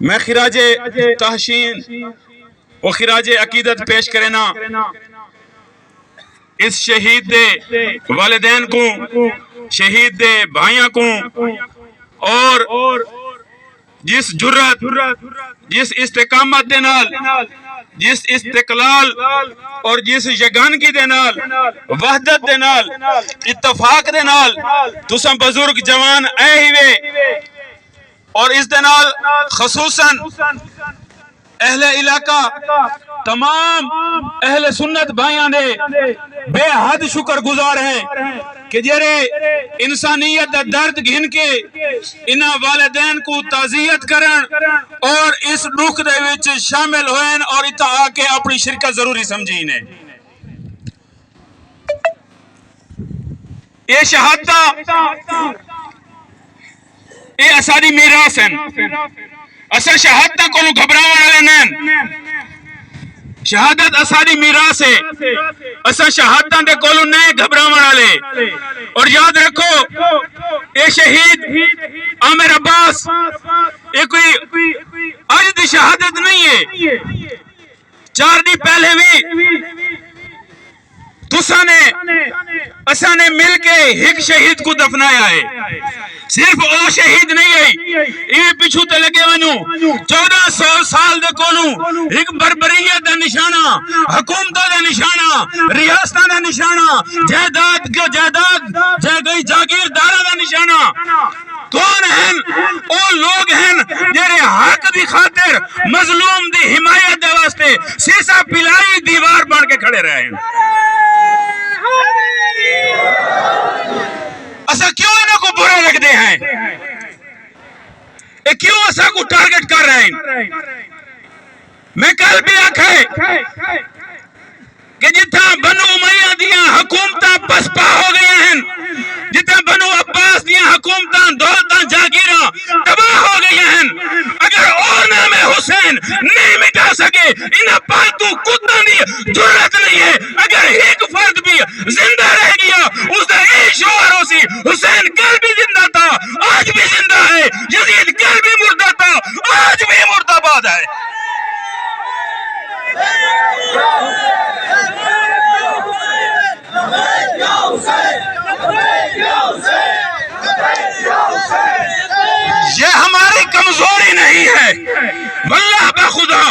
میں خراج تحسین و خراج عقیدت پیش کرنا اس شہید دے والدین کو، شہید دے بھائیاں کو، اور جس جرات، جس استقامت دے نال، جس استقلال اور جس یگانگی دے نال، وحدت دے نال، اتفاق دے نال تساں بزرگ جوان اے ہی وے، اور اس دے نال خصوصاً اہل علاقہ تمام اہل سنت بھائیاں دے بے حد شکر گزار ہیں کہ جڑے انسانیت دا درد گھن کے انہاں والدین کو تعزیت کرن اور اس دکھ دے وچ شامل ہوئن اور اتھا آ کے اپنی شرکت ضروری سمجھی نے۔ یہ شہادتہ یہ اساری میراث ہیں، اسا شہادتہ کو گھبراؤ والے نہیں، شہادت اساری میراث ہے، اسا شہادتہ دے کولو نہیں گھبراؤ والے۔ اور یاد رکھو اے شہید عامر عباس یہ کوئی آج دی شہادت نہیں ہے، 4 دن پہلے بھی تسا نے اسا نے مل کے ایک شہید کو دفنایا ہے، صرف او شہید نہیں ہے، یہ پیچھو تے لگے ونو 1400 سال دے کولو ایک بربریت دا نشانہ، حکومتہ دا نشانہ، ریاستہ دا نشانہ، جائیداد جے گئی جاگیردارہ دا نشانہ۔ کون ہیں؟ او لوگ ہیں جڑے حق دی خاطر مظلوم دی حمایت دے واسطے سیسا پلائی دیوار بن کے کھڑے رہے ہیں۔ اسا کیوں انہوں کو برا لگ دے ہیں؟ اے کیوں اسا کو ٹارگٹ کر رہے ہیں؟ میں کل بھی آکھے کہ جتھا بنو امیہ دیاں حکومتاں پسپا ہو گئے ہیں، جتھا بنو عباس دیاں حکومتاں دولتاں جاگیراں تباہ ہو گئے ہیں، اگر اور نام حسین نہیں مٹا سکے انہاں پالتو کتوں دی جرات نہیں ہے، اگر ایک فرد بھی زندہ رہ گیا اس دا ایک شعار ہو سی حسین کل بھی زندہ تھا آج بھی زندہ ہے، یزید کل بھی مردہ تھا آج بھی مردہ باد ہے۔ یہ ہماری کمزوری نہیں ہے، واللہ بخدا